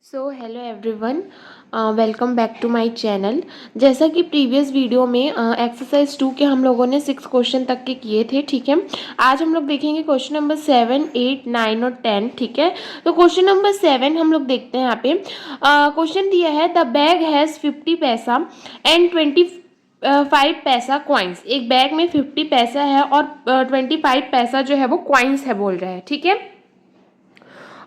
So hello everyone, welcome back to my channel. जैसा कि previous video में exercise 2 के हम लोगों ने 6 क्वेश्चन तक के किए थे, ठीक है। आज हम लोग देखेंगे क्वेश्चन नंबर 7, 8, 9 और 10, ठीक है। तो क्वेश्चन नंबर 7 हम लोग देखते हैं। यहाँ पे क्वेश्चन दिया है, द बैग हैज़ 50 पैसा एंड 25 पैसा कॉइन्स। एक बैग में 50 पैसा है और 25 पैसा जो है वो कॉइन्स है बोल रहा है, ठीक है।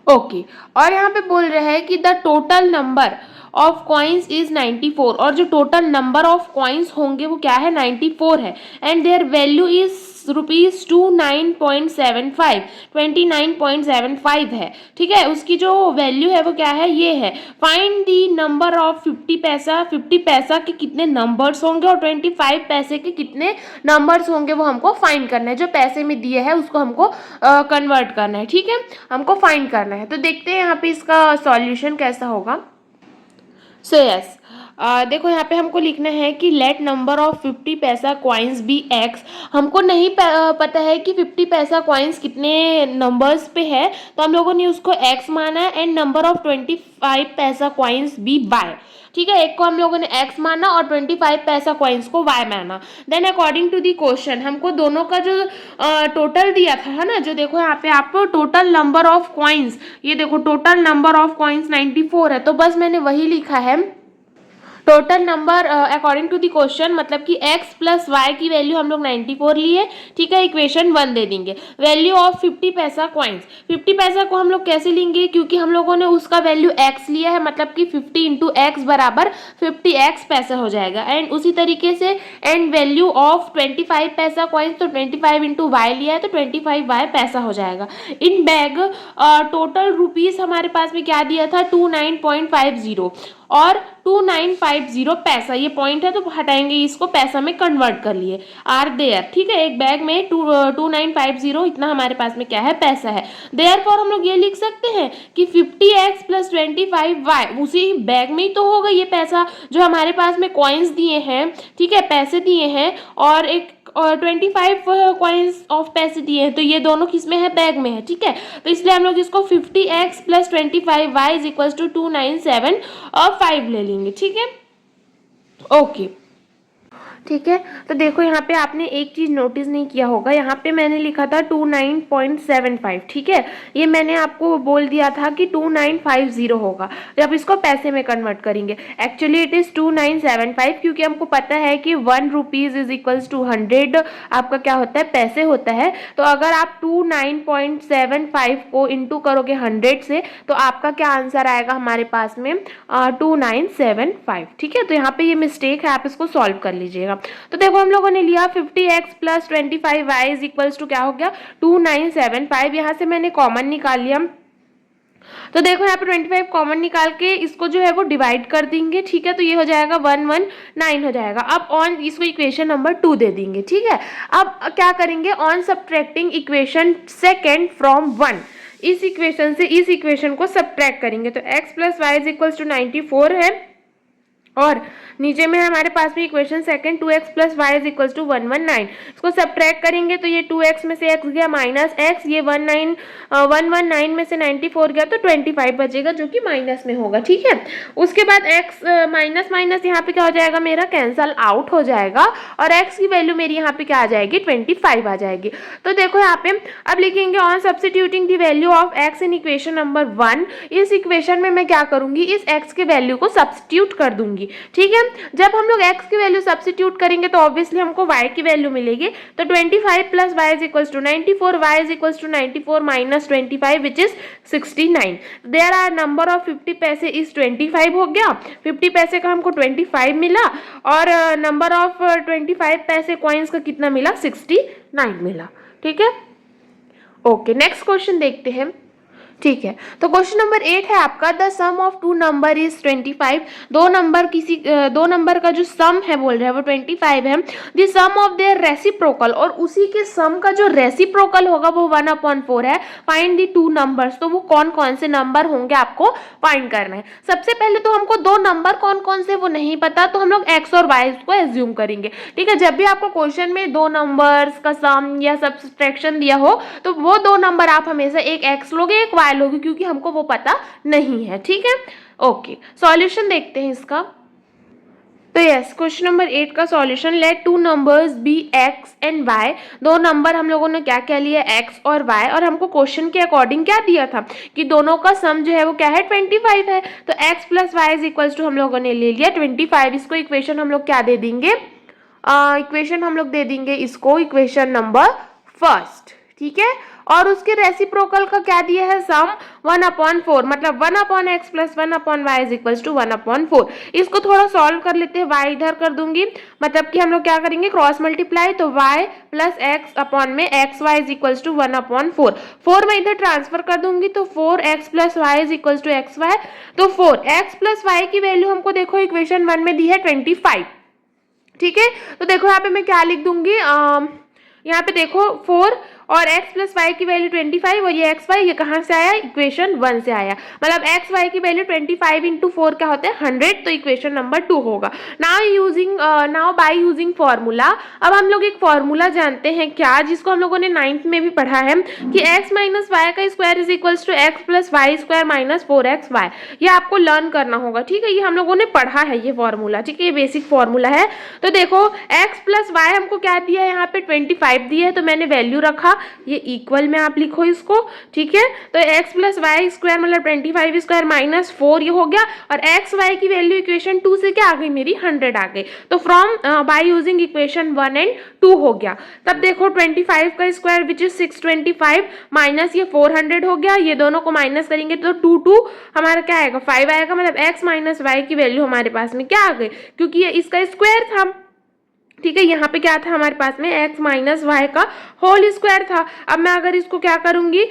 ओके और यहाँ पे बोल रहा है कि the total number of coins is 94, और जो टोटल नंबर ऑफ कॉइन्स होंगे वो क्या है, 94 है। And their value is rupees 29.75, 29.75 है, ठीक है। उसकी जो वैल्यू है वो क्या है, ये है। फाइंड दी नंबर ऑफ 50 पैसा, 50 पैसा के कितने नंबर्स होंगे और 25 पैसे के कितने नंबर्स होंगे वो हमको फाइंड करना है। जो पैसे में दिए है उसको हमको कन्वर्ट करना है, ठीक है, हमको फाइंड करना है। तो देखते हैं यहाँ पे इसका सॉल्यूशन कैसा होगा। सो यस, देखो यहाँ पे हमको लिखना है कि लेट नंबर ऑफ 50 पैसा कॉइन्स बी एक्स। हमको नहीं पता है कि 50 पैसा कॉइन्स कितने नंबर्स पे है, तो हम लोगों ने उसको एक्स माना है। एंड नंबर ऑफ 25 पैसा कॉइन्स बी वाई, ठीक है। एक को हम लोगों ने एक्स माना और 25 पैसा कॉइन्स को वाई माना। Then according to the question हमको दोनों का जो टोटल दिया था, है ना, जो देखो यहाँ पे आपको टोटल नंबर ऑफ कॉइन्स, ये देखो टोटल नंबर ऑफ कॉइन्स 94 है, तो बस मैंने वही लिखा है। Total number according to the question, मतलब कि x प्लस वाई की वैल्यू हम लोग 94 लिए, ठीक है। इक्वेशन 1 दे देंगे। वैल्यू ऑफ 50 पैसा कॉइन्स, 50 पैसा को हम लोग कैसे लेंगे, क्योंकि हम लोगों ने उसका वैल्यू x लिया है, मतलब कि 50 इंटू एक्स बराबर 50x पैसा हो जाएगा। एंड उसी तरीके से एंड वैल्यू ऑफ 25 पैसा कॉइन्स, तो 25 इंटू वाई लिया है तो 25y पैसा हो जाएगा। इन बैग टोटल रुपीज हमारे पास में क्या दिया था, 29.50 और 2950 पैसा, ये पॉइंट है तो हटाएंगे, इसको पैसा में कन्वर्ट कर लिए। आर देयर, ठीक है, एक बैग में 2950 इतना हमारे पास में क्या है, पैसा है। देयरफॉर हम लोग ये लिख सकते हैं कि 50x प्लस 25y, उसी बैग में ही तो होगा ये पैसा जो हमारे पास में कॉइन्स दिए हैं, ठीक है, पैसे दिए हैं, और एक और 25 कॉइन्स ऑफ पैसे दिए हैं, तो ये दोनों किस में है, बैग में है, ठीक है। तो इसलिए हम लोग इसको 50x plus 25y is equal to 297 और 5 ले लेंगे, ठीक है। ओके ठीक है। तो देखो यहाँ पे आपने एक चीज नोटिस नहीं किया होगा, यहाँ पे मैंने लिखा था 29.75, ठीक है। ये मैंने आपको बोल दिया था कि 2950 होगा जब इसको पैसे में कन्वर्ट करेंगे। एक्चुअली इट इज 2975, क्योंकि हमको पता है कि 1 रुपीज इज इक्वल्स टू 100 आपका क्या होता है, पैसे होता है। तो अगर आप 29.75 को इंटू करोगे 100 से, तो आपका क्या आंसर आएगा हमारे पास में, 2975, ठीक है। तो यहाँ पे ये मिस्टेक है, आप इसको सॉल्व कर लीजिएगा। तो देखो हम लोगों ने लिया 50x plus 25y is equals to क्या हो गया, 2975। यहाँ से मैंने कॉमन निकाल लिया, तो देखो यहाँ पे 25 कॉमन निकाल के इसको जो है वो डिवाइड कर देंगे, ठीक है। तो ये हो जाएगा 119 हो जाएगा। अब ऑन इसको इक्वेशन नंबर 2 दे देंगे, ठीक है। अब क्या करेंगे, on subtracting equation second from 1, इस इक्वेशन से इस इक्वेशन को सब्ट्रैक्ट करेंगे। तो x plus y is equals to 94 है, और नीचे में हमारे पास में equation second 2x plus y is equals to 119। इसको सब्ट्रैक्ट करेंगे तो ये 2x में से x गया माइनस x, ये 119 में से 94 गया तो 25 बचेगा जो कि माइनस में होगा, ठीक है। उसके बाद x माइनस माइनस यहाँ पे क्या हो जाएगा, मेरा कैंसल आउट हो जाएगा, और x की वैल्यू मेरी यहाँ पे क्या आ जाएगी, 25 आ जाएगी। तो देखो यहाँ पे अब लिखेंगे on substituting the value of x in equation number 1। इस इक्वेशन में मैं क्या करूंगी, इस x के वैल्यू को सब्स्टिट्यूट कर दूंगी, ठीक है। जब हम लोग x की वैल्यू सब्स्टिट्यूट करेंगे तो ऑब्वियसली हमको y की वैल्यू मिलेगी। तो 25 plus y is equals to 94, y is equals to 94 minus 25 which is 69। There are number of 50 paise is 25 हो गया, 50 पैसे का हमको 25 मिला, और नंबर ऑफ 25 पैसे कॉइन्स का कितना मिला, 69 मिला, ठीक है। ओके नेक्स्ट क्वेश्चन देखते हैं, ठीक है। तो क्वेश्चन नंबर 8 है आपका, the sum of 2 number is 25। दो नंबर का जो सम है बोल रहे हैं वो 25 है। The sum of their reciprocal, और उसी के सम का जो रेसिप्रोकल होगा वो 1/4 है। फाइंड द 2 नंबर्स, तो वो कौन कौन से नंबर होंगे आपको फाइंड करना है। सबसे पहले तो हमको 2 नंबर कौन कौन से वो नहीं पता, तो हम लोग x और y को एज्यूम करेंगे, ठीक है। जब भी आपको क्वेश्चन में 2 नंबर्स का सम या सब्सट्रैक्शन दिया हो तो वो 2 नंबर आप हमेशा एक x लोगे एक y फाइल होगी, क्योंकि हमको वो पता नहीं है। ठीक है, ओके, सॉल्यूशन देखते हैं इसका। तो यस, क्वेश्चन नंबर 8 का solution, let two numbers be x and y. दो नंबर हम लोगों ने क्या क्या लिया, एक्स और वाई, और हमको क्वेश्चन के अकॉर्डिंग क्या दिया था कि दोनों का सम जो है वो क्या है, 25 है। तो एक्स plus y is equals to हम लोगों ने ले लिया 25। इसको इक्वेशन हम लोग क्या दे देंगे, इक्वेशन हम लोग दे देंगे इसको इक्वेशन नंबर फर्स्ट। ठीक है, और उसके रेसिप्रोकल का क्या दिया है, सम 1/4, मतलब 1/x plus 1/y is equals to 1/4। इसको थोड़ा सॉल्व कर लेते हैं, y इधर कर दूंगी, मतलब कि हम लोग क्या करेंगे, क्रॉस मल्टीप्लाई, तो y प्लस x अपॉन में x y is equals to 1/4। 4 मैं इधर ट्रांसफर कर दूंगी, तो 4x plus y is equals to x y. तो 4x प्लस वाई की वैल्यू हमको देखो इक्वेशन 1 में दी है 25। ठीक है, तो देखो यहाँ पे मैं क्या लिख दूंगी, यहाँ पे देखो 4 और x प्लस वाई की वैल्यू 25, और ये एक्स वाई ये कहाँ से आया, इक्वेशन 1 से आया, मतलब एक्स वाई की वैल्यू 25 इंटू 4 क्या होता है 100, तो इक्वेशन नंबर 2 होगा। नाउ बाय यूजिंग फॉर्मूला, अब हम लोग एक फॉर्मूला जानते हैं क्या, जिसको हम लोगों ने 9th में भी पढ़ा है कि x माइनस वाई का square is equals to x plus y square minus 4xy। ये आपको लर्न करना होगा। ठीक है, ये हम लोगों ने पढ़ा है ये फॉर्मूला। ठीक है, ये बेसिक फॉर्मूला है। तो देखो x प्लस वाई हमको क्या दिया है, यहाँ पे 25 दिया है, तो मैंने वैल्यू रखा, ये इक्वल में आप लिखो इसको। ठीक है, तो x प्लस वाई स्क्वायर मतलब 25 स्क्वायर माइनस 4 ये हो गया, और एक्स वाई की वैल्यू इक्वेशन 2 से क्या आ गई, मेरी 100 आ गई। तो from by using equation 1 and 2 हो गया। तब देखो 25 का स्क्वायर विच इज 625 माइनस ये 400 हो गया, ये दोनों को माइनस करेंगे तो 2 हमारा क्या आएगा, 5 आएगा, मतलब x माइनस वाई की वैल्यू हमारे पास में क्या आ गई, क्योंकि ये इसका स्क्वायर था। ठीक है, यहाँ पे क्या था हमारे पास में, x माइनस वाई का होल स्क्वायर था। अब मैं अगर इसको क्या करूंगी,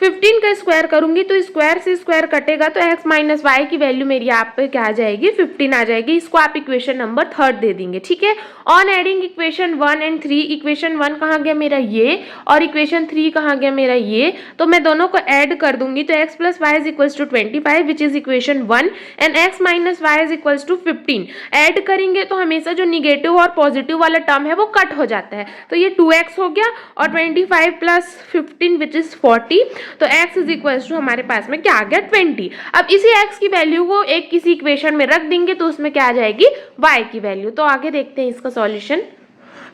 15 का स्क्वायर करूंगी, तो स्क्वायर से स्क्वायर कटेगा, तो x माइनस वाई की वैल्यू मेरी आप पे क्या आ जाएगी, 15 आ जाएगी। इसको आप इक्वेशन नंबर 3 दे देंगे। ठीक है, on adding equation 1 and 3, equation 1 कहाँ गया मेरा ये, और इक्वेशन 3 कहाँ गया मेरा ये, तो मैं दोनों को ऐड कर दूंगी, तो x plus y is equals to 25 which is equation 1 and x minus y is equals to 15। Add करेंगे तो हमेशा जो निगेटिव और पॉजिटिव वाला टर्म है वो कट हो जाता है, तो ये 2x हो गया, और 25 प्लस 15 विच इज 40, तो x इज इक्वल टू हमारे पास में क्या आ गया 20। अब इसी x की वैल्यू को एक किसी इक्वेशन में रख देंगे, तो उसमें क्या आ जाएगी, y की वैल्यू। तो आगे देखते हैं इसका सॉल्यूशन।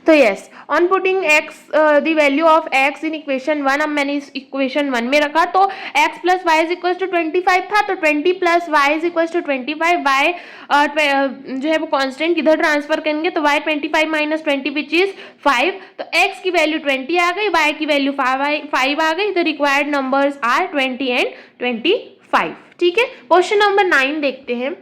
तो yes, on putting x the value of x in equation 1, अब मैंने इस इक्वेशन 1 में रखा, तो x plus y is equal to 25 था, तो 20 plus y is equal to 25, y जो है वो कांस्टेंट किधर ट्रांसफर करेंगे, तो y 25 माइनस 20 विच इज 5, तो x की वैल्यू 20 आ गई, y की वैल्यू 5 आ गई, तो रिक्वायर्ड नंबर्स आर 20 एंड 25। ठीक है, क्वेश्चन नंबर 9 देखते हैं।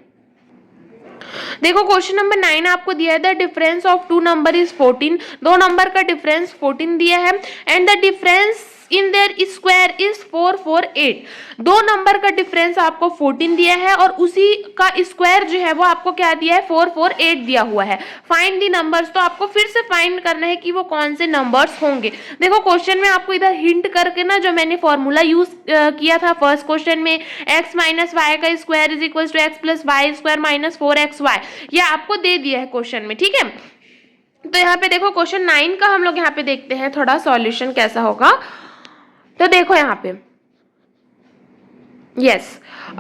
देखो क्वेश्चन नंबर 9 आपको दिया है, the difference of two number is 14। दो नंबर का डिफरेंस 14 दिया है, and the difference in their square is 448। दो नंबर का डिफरेंस आपको 14 दिया है, और उसी का स्क्वायर जो है वो आपको क्या दिया है, 448 दिया हुआ है। फाइंड दी नंबर्स, तो आपको फिर से फाइंड करना है कि वो कौन से नंबर्स होंगे। देखो क्वेश्चन में आपको इधर हिंट करके ना, जो मैंने फॉर्मूला यूज किया था फर्स्ट क्वेश्चन में, x माइनस वाई का square is equal to x plus y square minus 4xy, ये आपको दे दिया है क्वेश्चन में। ठीक है, तो यहाँ पे देखो क्वेश्चन 9 का हम लोग यहाँ पे देखते हैं थोड़ा सॉल्यूशन कैसा होगा। तो देखो यहाँ पे यस,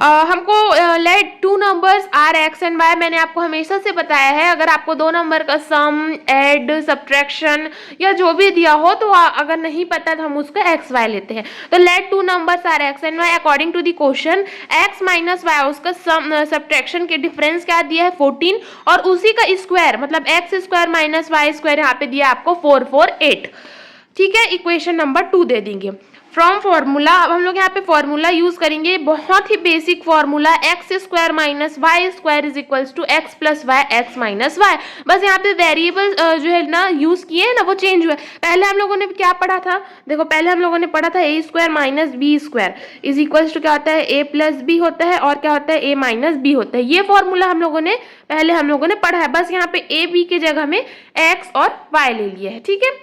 हमको let two numbers are x and y, मैंने आपको हमेशा से बताया है, अगर आपको दो नंबर का सम, ऐड, सब्ट्रैक्शन या जो भी दिया हो, तो अगर नहीं पता तो हम उसका एक्स वाई लेते हैं। तो let two numbers are x and y according to the question, x minus y, उसका सम सब्ट्रैक्शन के डिफरेंस क्या दिया है 14, और उसी का स्क्वायर मतलब x square minus Y square यहाँ पे दिया आपको 448। ठीक है, इक्वेशन नंबर 2 दे देंगे फ्रॉम फॉर्मूला। अब हम लोग यहाँ पे फॉर्मूला यूज करेंगे, बहुत ही basic formula, X square minus Y square is equals to x plus Y X minus Y. बस यहाँ पे वेरिएबल जो है ना यूज किए हैं ना, वो चेंज हुआ है। पहले हम लोगों ने क्या पढ़ा था, देखो पहले हम लोगों ने पढ़ा था A square minus B square is equals to क्या होता है, ए प्लस बी होता है, और क्या होता है, ए माइनस बी होता है। ये फॉर्मूला हम लोगों ने पढ़ा है, बस यहाँ पे ए बी के जगह में एक्स और वाई ले लिया है। ठीक है,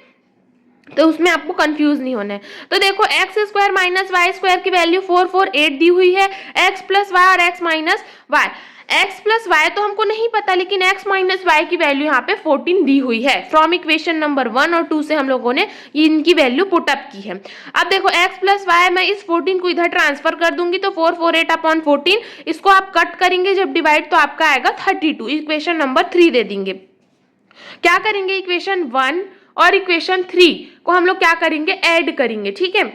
तो उसमें आपको कंफ्यूज नहीं होना है। तो देखो x square minus Y square की वैल्यू 448 दी हुई है, एक्स प्लस वाई और x minus y. X plus y तो हमको नहीं पता, लेकिन एक्स माइनस वाई की वैल्यू यहाँ पे 14 दी हुई है। फ्रॉम इक्वेशन नंबर 1 और 2 से हम लोगों ने इनकी वैल्यू पुटअप की है। अब देखो एक्स प्लस वाई, मैं इस 14 को इधर ट्रांसफर कर दूंगी तो 448 अपॉन 14, इसको आप कट करेंगे जब डिवाइड तो आपका आएगा 32। इक्वेशन नंबर 3 दे देंगे। क्या करेंगे, इक्वेशन 1 और इक्वेशन 3 को हम लोग क्या करेंगे, ऐड करेंगे। ठीक है,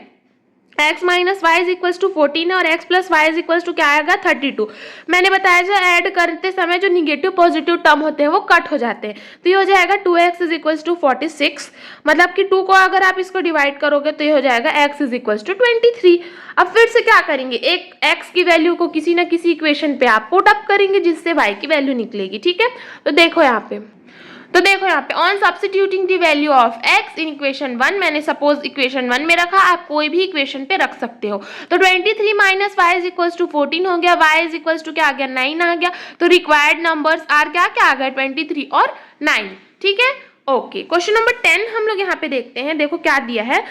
x minus y is equal to 14 है और x plus y is equal to क्या आएगा 32। मैंने बताया जो ऐड करते समय जो निगेटिव पॉजिटिव टर्म होते हैं वो कट हो जाते हैं, तो ये हो जाएगा 2x इज इक्वल टू 46। मतलब कि 2 को अगर आप इसको डिवाइड करोगे तो ये हो जाएगा x इज इक्वल टू 23। अब फिर से क्या करेंगे, एक x की वैल्यू को किसी ना किसी इक्वेशन पे आप पुट अप करेंगे जिससे y की वैल्यू निकलेगी। ठीक है, तो देखो यहाँ पे on substituting the value of x in equation 1, मैंने सपोज इक्वेशन 1 में रखा, आप कोई भी इक्वेशन पे रख सकते हो। तो 23 minus y is equal to 14 हो गया, y इज इक्वल टू क्या आ गया 9 आ गया। तो रिक्वायर्ड नंबर्स आर क्या आ गया 23 और 9। ठीक है, ओके। क्वेश्चन नंबर 10 हम लोग यहाँ पे देखते हैं। देखो क्या दिया है,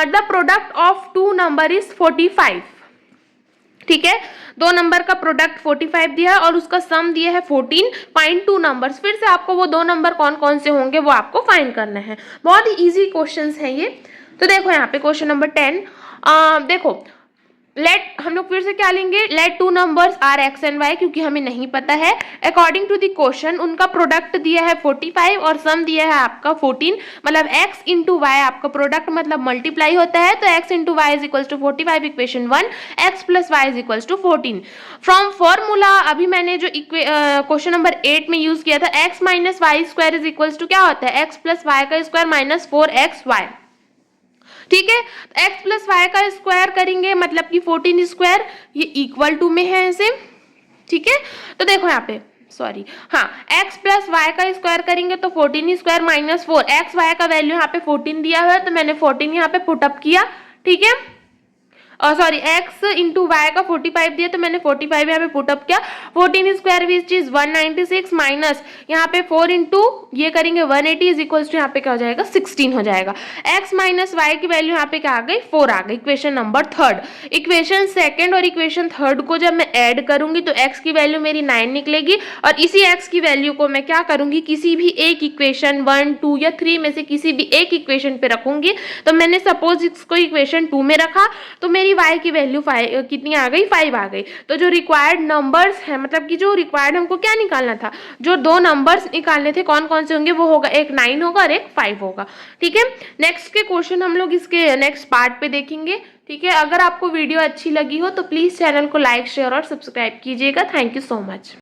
the product of 2 number is 45। ठीक है, 2 नंबर का प्रोडक्ट 45 दिया है और उसका सम दिया है 14। Find 2 numbers. फिर से आपको वो 2 नंबर कौन कौन से होंगे वो आपको फाइंड करना है। बहुत ही इजी क्वेश्चंस है ये। तो देखो यहाँ पे क्वेश्चन नंबर 10, देखो लेट, हम लोग फिर से क्या लेंगे, let 2 numbers are x and y, क्योंकि हमें नहीं पता है। अकॉर्डिंग टू द क्वेश्चन उनका प्रोडक्ट दिया है 45 और सम दिया है आपका 14। मतलब x इंटू वाई आपका प्रोडक्ट मतलब मल्टीप्लाई होता है, तो x into y is equal to 45 equation 1, x plus y is equal to 14। From formula अभी मैंने जो क्वेश्चन नंबर 8 में यूज किया था, x minus Y square is equal to क्या होता है, x प्लस वाई का स्क्वायर माइनस 4xy। ठीक है, x प्लस वाई का स्क्वायर करेंगे मतलब कि 14 स्क्वायर, ये इक्वल टू में है ऐसे। ठीक है, तो देखो यहाँ पे सॉरी, हाँ, x प्लस वाई का स्क्वायर करेंगे तो 14 स्क्वायर माइनस 4, एक्स वाई का वैल्यू यहाँ पे 14 दिया हुआ है तो मैंने 14 यहाँ पे पुटअप किया। ठीक है, सॉरी x इंटू वाई का 45 दिया तो मैंने 45 यहाँ पे पुटअप किया। 14 स्क्वायर विच इज 196 माइनस यहाँ पे 4 इंटू ये करेंगे 180 इज इक्वल टू यहाँ पे क्या हो जाएगा 16 हो जाएगा। x माइनस वाई की वैल्यू यहाँ पे क्या आ गई 4 आ गई। इक्वेशन नंबर 3, इक्वेशन 2 और इक्वेशन 3 को जब मैं ऐड करूंगी तो x की वैल्यू मेरी 9 निकलेगी और इसी x की वैल्यू को मैं क्या करूंगी, किसी भी एक इक्वेशन 1, 2 या 3 में से किसी भी एक इक्वेशन पे रखूंगी। तो मैंने सपोज इसको इक्वेशन 2 में रखा तो मेरी y की वैल्यू कितनी आ गई 5 आ गई। तो जो रिक्वायर्ड नंबर्स है, मतलब कि जो रिक्वायर्ड हमको क्या निकालना था, जो 2 नंबर्स निकालने थे कौन कौन से होंगे, वो होगा एक 9 होगा और एक 5 होगा। ठीक है, नेक्स्ट के क्वेश्चन हम लोग इसके नेक्स्ट पार्ट पे देखेंगे। ठीक है, अगर आपको वीडियो अच्छी लगी हो तो प्लीज चैनल को लाइक शेयर और सब्सक्राइब कीजिएगा। Thank you so much.